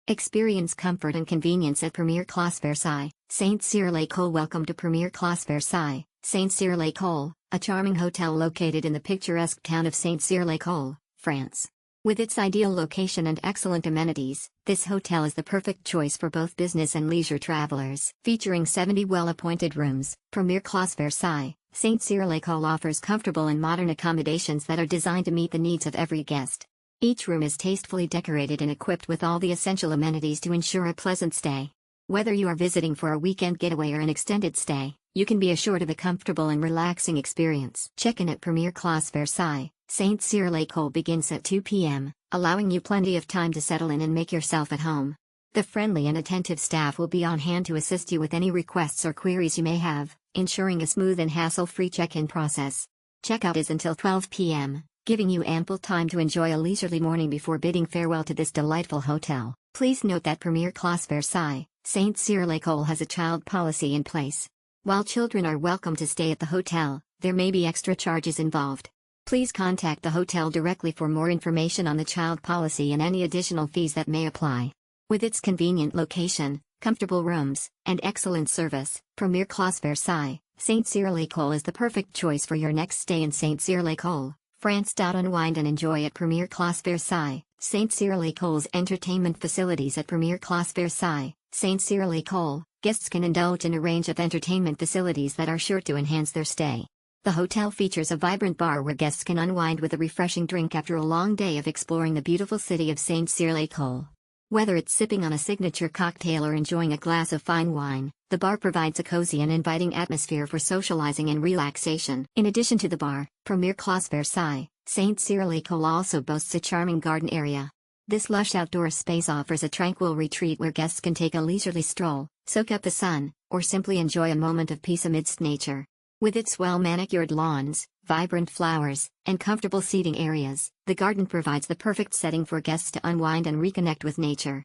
Experience comfort and convenience at Premiere Classe Versailles, Saint-Cyr-l'Ecole. Welcome to Premiere Classe Versailles, Saint-Cyr-l'Ecole, a charming hotel located in the picturesque town of Saint-Cyr-l'Ecole, France. With its ideal location and excellent amenities, this hotel is the perfect choice for both business and leisure travelers. Featuring 70 well-appointed rooms, Premiere Classe Versailles, Saint-Cyr-l'Ecole offers comfortable and modern accommodations that are designed to meet the needs of every guest. Each room is tastefully decorated and equipped with all the essential amenities to ensure a pleasant stay. Whether you are visiting for a weekend getaway or an extended stay, you can be assured of a comfortable and relaxing experience. Check-in at Premiere Classe Versailles, Saint-Cyr-l'Ecole begins at 2 p.m., allowing you plenty of time to settle in and make yourself at home. The friendly and attentive staff will be on hand to assist you with any requests or queries you may have, ensuring a smooth and hassle-free check-in process. Checkout is until 12 p.m., giving you ample time to enjoy a leisurely morning before bidding farewell to this delightful hotel. Please note that Premiere Classe Versailles, Saint-Cyr-l'Ecole has a child policy in place. While children are welcome to stay at the hotel, there may be extra charges involved. Please contact the hotel directly for more information on the child policy and any additional fees that may apply. With its convenient location, comfortable rooms, and excellent service, Premiere Classe Versailles, Saint-Cyr-l'Ecole is the perfect choice for your next stay in Saint-Cyr-l'Ecole, France. Unwind and enjoy at Premiere Classe Versailles, Saint-Cyr-l'Ecole's entertainment facilities. At Premiere Classe Versailles, Saint-Cyr-l'Ecole, guests can indulge in a range of entertainment facilities that are sure to enhance their stay. The hotel features a vibrant bar where guests can unwind with a refreshing drink after a long day of exploring the beautiful city of Saint-Cyr-l'Ecole. Whether it's sipping on a signature cocktail or enjoying a glass of fine wine, the bar provides a cozy and inviting atmosphere for socializing and relaxation. In addition to the bar, Premiere Classe Versailles, Saint-Cyr-l'Ecole also boasts a charming garden area. This lush outdoor space offers a tranquil retreat where guests can take a leisurely stroll, soak up the sun, or simply enjoy a moment of peace amidst nature. With its well-manicured lawns, vibrant flowers, and comfortable seating areas, the garden provides the perfect setting for guests to unwind and reconnect with nature.